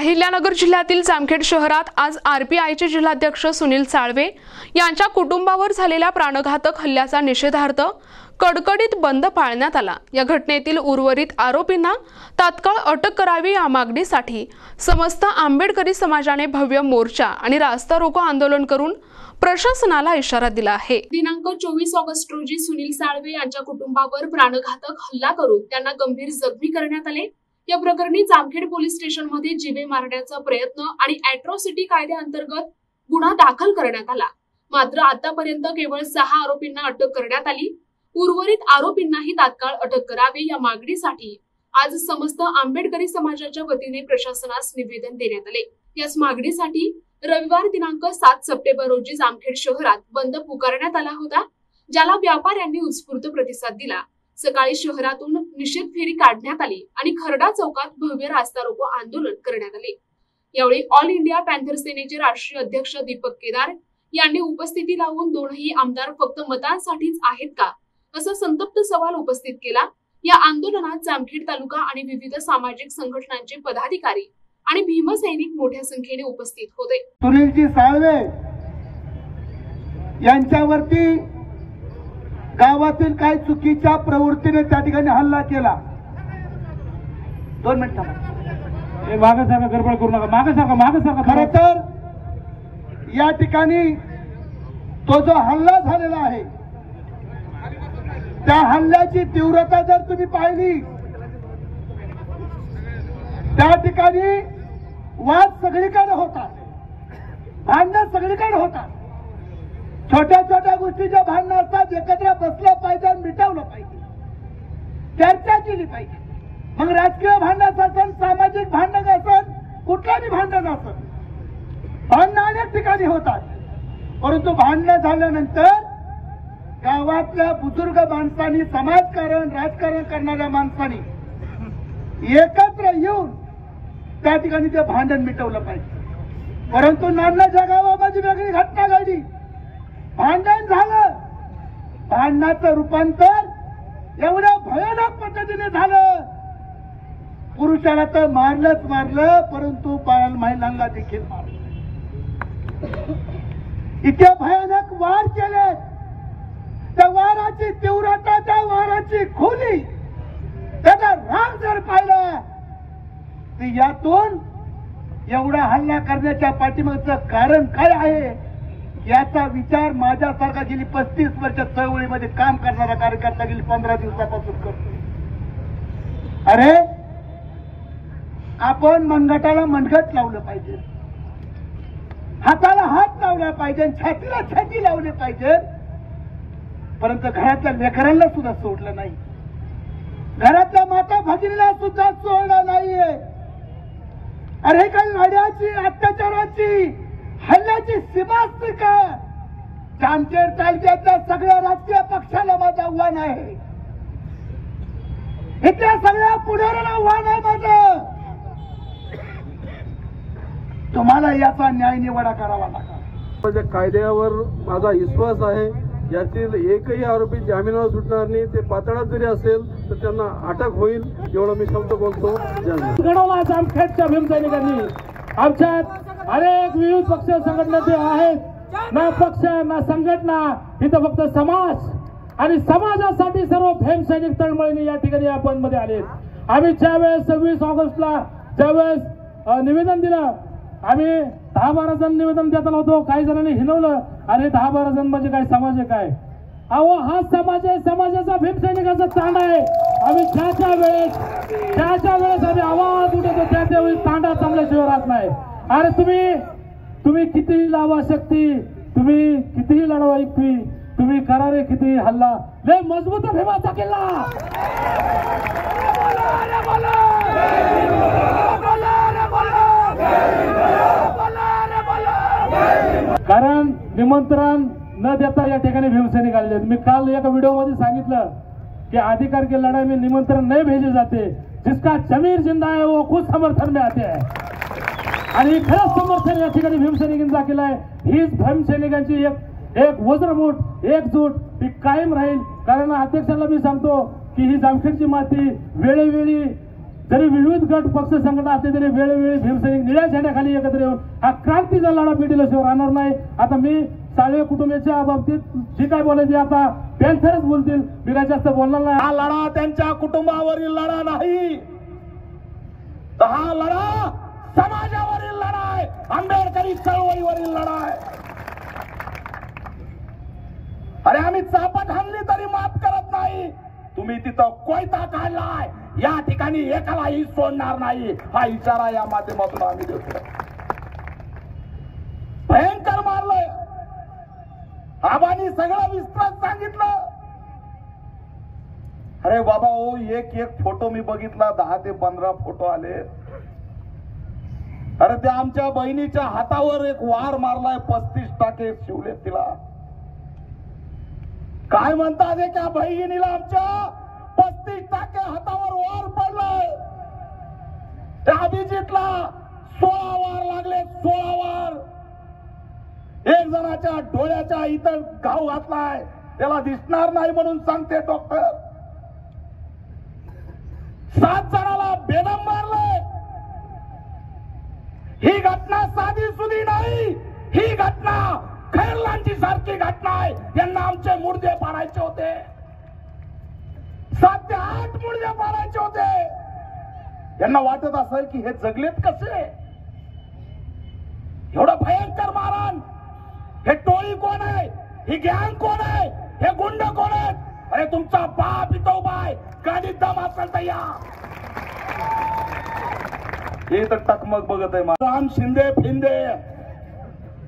अहिल्यानगर जिल्ह्यातील जामखेड शहरात आज आरपीआयचे जिल्हाध्यक्ष सुनील साळवे यांच्या कुटुंबावर झालेल्या प्राणघातक हल्ल्याचा निषेधार्थ कडकडीत बंद पाळण्यात आला। या घटनेतील उर्वरित आरोपींना तात्काळ अटक करावी या मागणीसाठी समस्त आंबेडकरी समाजाने भव्य मोर्चा आणि रास्ता रोको आंदोलन करून प्रशासनाला इशारा दिला आहे। दिनांक 24 ऑगस्ट रोजी सुनील साळवे यांच्या कुटुंबावर प्राणघातक हल्ला करून त्यांना गंभीर जखमी करण्यात आले। या प्रकरणी जामखेड पोलीस स्टेशन मध्ये जीवे मारण्याचा प्रयत्न आणि अॅट्रॉसिटी कायद्याअंतर्गत गुन्हा दाखल करण्यात आला। मात्र आतापर्यंत केवळ 6 आरोपींना अटक करण्यात आली। उर्वरित आरोपींनाही तात्काळ अटक करावी या मागणीसाठी आज समस्त आंबेडकरी समाजाच्या वतीने प्रशासनास निवेदन देण्यात आले। याच मागणीसाठी रविवार दिनांक 7 सप्टेंबर रोजी जामखेड शहरात बंद पुकारण्यात आला होता, ज्याला व्यापाऱ्यांनी उत्स्फूर्त प्रतिसाद दिला। सकाळी शहरातून निषेध फेरी काढण्यात आली आणि खरडा चौकात भव्य रास्ता रोको आंदोलन करण्यात आले। यावेळी ऑल इंडिया पॅन्थर सेनेचे राष्ट्रीय अध्यक्ष दीपक केदार यांनी उपस्थिती लावून दोनही आमदार फक्त मतांसाठीच आहेत का असा संतप्त सवाल उपस्थित केला। या आंदोलनात जामखेड तालुका आणि विविध सामाजिक संघटनांचे पदाधिकारी आणि भीमसैनिक मोठ्या संख्येने उपस्थित होते। सुनीलजी साळवे यांच्यावरती गावातील काही चुकीच्या प्रवृत्तीने त्या ठिकाणी हल्ला केला। 2 मिनिट थांबा, मागे सारखा गडबड करू नका, मागे सारखा। खरं तर या ठिकाणी तो जो हल्ला झालेला आहे त्या हल्ल्याची तीव्रता जर तुम्ही पाहिली, त्या ठिकाणी वाद सगळीकडे होता, भांडण सगळीकडे होता। छोट्या छोट्या गोष्टीच्या भांडणं असतात, एकत्र बसलं पाहिजे आणि मिटवलं पाहिजे, चर्चा केली पाहिजे। मग राजकीय भांडण असेल, सामाजिक भांडण असेल, कुठलंही भांडण असेल, भांडणं अनेक ठिकाणी होतात। परंतु भांडणं झाल्यानंतर गावातल्या बुजुर्ग माणसांनी, समाजकारण राजकारण करणाऱ्या माणसांनी एकत्र येऊन त्या ठिकाणी ते भांडण मिटवलं पाहिजे। परंतु नांदच्या गावामध्ये वेगळी घटना घडली, भांडण झालं, भांडणाचं रूपांतर एवढ्या भयानक पद्धतीने झालं, पुरुषाला तर मारलंच मारलं, परंतु महिलांना देखील मारलं। इतके भयानक वार केले, त्या वाराची तीव्रता, त्या वाराची खोली, त्याचा राग जर पाहिला तर यातून एवढा हल्ला करण्याच्या पाठीमागचं कारण काय आहे याचा विचार माझ्यासारखा गेली 35 वर्ष चळवळीमध्ये काम करणारा कार्यकर्ता गेली 15 दिवसापासून करतो। अरे आपण मनगटाला मनगट लावलं पाहिजे, हाताला हात लावला पाहिजे, छातीला छाती लावली पाहिजे, परंतु घरातल्या लेकरांना सुद्धा सोडलं नाही, घरातल्या माता भगिनीला सुद्धा सोडलं नाहीये। अरे काही लढ्याची, अत्याचाराची, हल्ल्याची सीमा असते का? जामखेड तालुक्यातल्या सगळ्या राजकीय पक्षाला माझं आव्हान आहे, इथल्या सगळ्या पुढाऱ्यांना आव्हान आहे माझं, तुम्हाला याचा न्याय निवाडा करावा लागेल। माझ्या कायद्यावर माझा विश्वास आहे, यातील एकही आरोपी जामिनावर सुटणार नाही। ते पातळात जरी असेल तर त्यांना अटक होईल, एवढा मी शब्द बोलतो। घडवला जामखेडच्या भीमसैनिकांनी। आमच्यात अनेक विविध पक्ष संघटना आहेत, ना पक्ष ना संघटना, इथं फक्त समाज आणि समाजासाठी सर्व भीमसैनिक तळमळीने या ठिकाणी या बंद मध्ये आले। आम्ही ज्यावेळेस 26 ऑगस्टला ज्यावेळेस निवेदन दिलं, आम्ही 10-12 जण निवेदन देताना होतो, काही जणांनी हिनवलं, अरे 10-12 जण म्हणजे काय, समाज आहे काय? अहो हा समाज आहे, समाजाचा भीमसैनिकाचा तांडा आहे। आम्ही ज्याच्या वेळेस आम्ही आवाज उठवतो त्या वेळेस तांडा चांगल्याशिवाय राहत नाही। अरे तुम्ही कितीही लावा शक्ती, तुम्ही कितीही लढवा युक्ती, तुम्ही करा रे कितीही हल्ला, लय मजबूत भीमाचा किल्ला। कारण निमंत्रण न देता या ठिकाणी भीमसैनिक आले। मी काल एका व्हिडिओ मध्ये सांगितलं की अधिकार की लड़ाई में निमंत्रण नहीं भेजे जाते, जिसका जमीर जिंदा है वो खुद समर्थन में आते हैं। आणि खरंच समर्थन या ठिकाणी भीमसैनिकांचा केलाय। हीच भीमसैनिकांची एक वज्रमूठ, एकजूट ती कायम राहील। कारण अध्यक्षांना मी सांगतो की ही जामखेडची माती वेळोवेळी जरी विविध गट पक्ष संघटना असले तरी वेळोवेळी भीमसैनिक निळ्या झेंड्याखाली एकत्र येऊन हा क्रांतीचा लढा पेटील्याशिवाय राहणार नाही. आता मी साळवे कुटुंबाच्या बाबतीत जी काय बोलायची आता पॅन्थरच बोलतील, मी काय जास्त बोलणार नाही. हा लढा त्यांच्या कुटुंबावरील लढा नाही, तर हा लढा समाजावरील लढा आहे, आंबेडकरी चळवळीवरील लढा आहे. अरे आम्ही चापट हाणली तरी माफ करत नाही. तुम्ही तिथं कोयता काढलाय, या ठिकाणी एकालाही सोडणार नाही, हा इशारा या माध्यमातून आम्ही देतो. भयंकर मारलंय, आबांनी सगळं विस्तृत सांगितलं. अरे बाबा ओ, एक एक फोटो मी बघितला, 10 ते 15 फोटो आले. अरे त्या आमच्या बहिणीच्या हातावर एक वार मारलाय, 35 टाके शिवले तिला. काय म्हणतात त्या बहिणीला आमच्या 35 टाके हातावर वार पडलाय. त्या अभिजितला 16 वार लागले, 16 वार. एक जणाच्या डोळ्याच्या इथं घाव घातलाय, त्याला दिसणार नाही म्हणून सांगते डॉक्टर. 7 जणाला बेदम मारलंय. ही घटना साधी सुधी नाही, ही घटना खैरलांची सारखी घटना आहे. यांना आमचे मुर्दे पाडायचे होते, 7 ते 8 मुर्दे पाडायचे होते. यांना वाटत असेल की हे जगलेत कसे, एवढं भयंकर मारण. हे टोळी कोण आहे, ही गँग कोण आहे, हे गुंड कोण आहेत? अरे तुमचा बाप इथं उभा आहे, गाडीत दम असेल तर या. हे तर टकमक बघत आहे. राम शिंदे फिंदे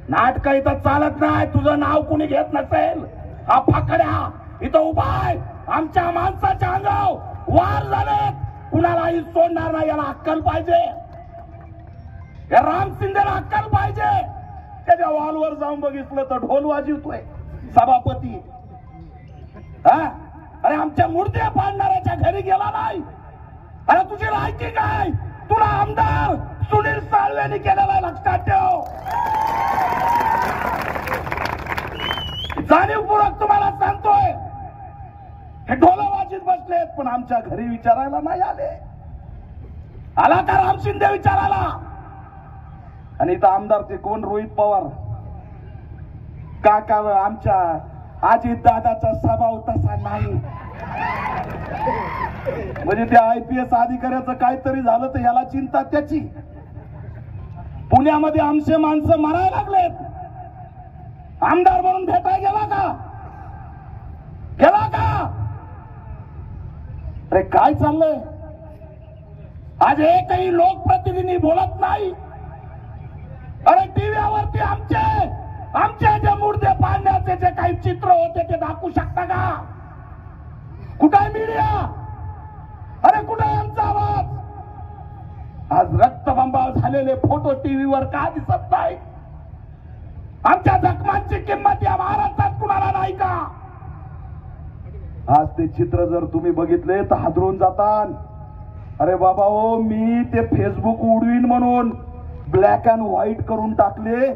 नाटक इथं चालत नाही. तुझं नाव कुणी घेत नसेल, हा फाकड्या इथं उभा आहे. आमच्या माणसाच्या अंगावर वार झाले, कुणालाही सोडणार नाही. याला अक्कल पाहिजे, या राम शिंदेला अक्कल पाहिजे. त्याच्या वॉलवर जाऊन बघितलं तर ढोल वाजवतोय सभापती. अरे आमच्या मूर्त्या पाडणाऱ्याच्या घरी गेला नाही. अरे तुझी लायकी काय? तुला आमदार सुनील साळवेंनी केलेला लक्षात ठेव. जाणीवपूर्वक तुम्हाला सांगतोय, हे ढोलं वाजीत बसलेत पण आमच्या घरी विचारायला नाही आले. आला का राम शिंदे विचारायला? आणि इथं आमदार ते कोण, रोहित पवार काका, आमच्या अजित दादाचा स्वभाव तसा नाही. म्हणजे त्या IPS अधिकाऱ्याचं काहीतरी झालं तर याला चिंता त्याची. पुण्यामध्ये आमचे माणसं मरायला लागलेत, आमदार म्हणून भेटायला गेला का? गेला का? अरे काय चाललंय? आज एकही लोकप्रतिनिधी बोलत नाही. अरे टीव्हीवरती आमचे जे मुर्दे पाडण्याचे जे काही चित्र होते ते दाखवू शकता का? कुठे आहे मीडिया? अरे कुठे आहे आमचा आवाज? आज रक्तबंबाळ झालेले फोटो टीव्हीवर का दिसत नाही? आमच्या जखमांची किंमत या महाराष्ट्रात कुणाला नाही का? आज ते चित्र जर तुम्ही बघितले तर हादरून जातान. अरे बाबा हो, मी ते फेसबुक उडवीन म्हणून ब्लॅक अँड व्हाईट करून टाकले,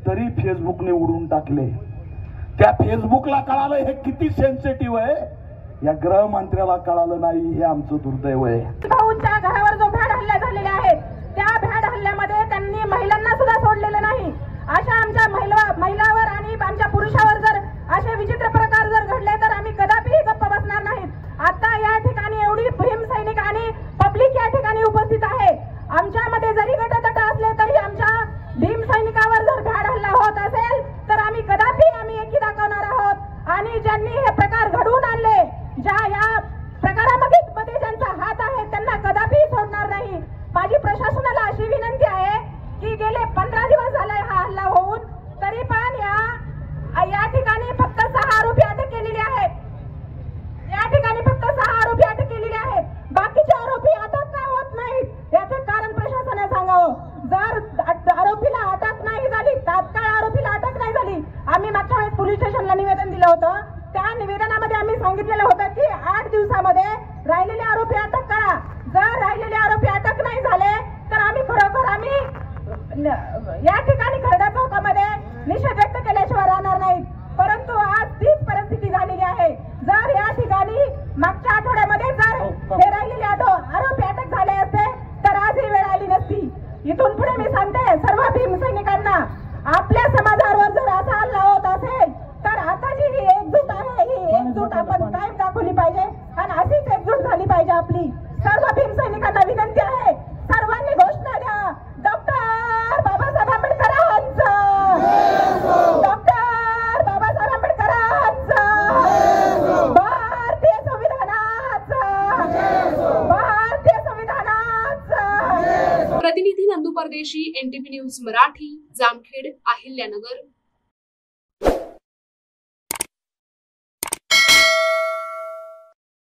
तरी फेसबुकने उडवून टाकले. त्या फेसबुकला कळालं हे किती सेन्सिटिव्ह आहे, या गृहमंत्र्याला कळालं नाही. हे आमचं दुर्दैव आहे. भाऊंच्या घरावर जो भ्याड हल्ले झालेले आहेत, त्या भ्याड हल्ल्यामध्ये त्यांनी महिलांना सुद्धा सोडलेलं नाही. अशा आमच्या महिलावर आणि आमच्या पुरुषावर जर असे विचित्र प्रकार जर घडले तर आम्ही कदापिही गप्प बसणार नाहीत. आता या ठिकाणी एवढी भीमसैनिक आणि पब्लिक या ठिकाणी उपस्थित आहे. आमच्यामध्ये जरी गटतट असले तरी आमच्या भीमसैनिकावर जर भ्याड हल्ला होत असेल तर आम्ही एकी दाखवणार आहोत. आणि ज्यांनी हे प्रकार घडवून आणले, ज्या या प्रकारामध्ये ज्यांचा हात आहे, त्यांना कदापि सोडणार नाही. माझी प्रशासनाला अशी विनंती आहे की गेले 15 दिवस झाले हा हल्ला होऊन, तरी पण या ठिकाणी फक्त 6 प्रतिनिधी नंदू परदेशी, NTV न्यूज मराठी, जामखेड, अहिल्यानगर.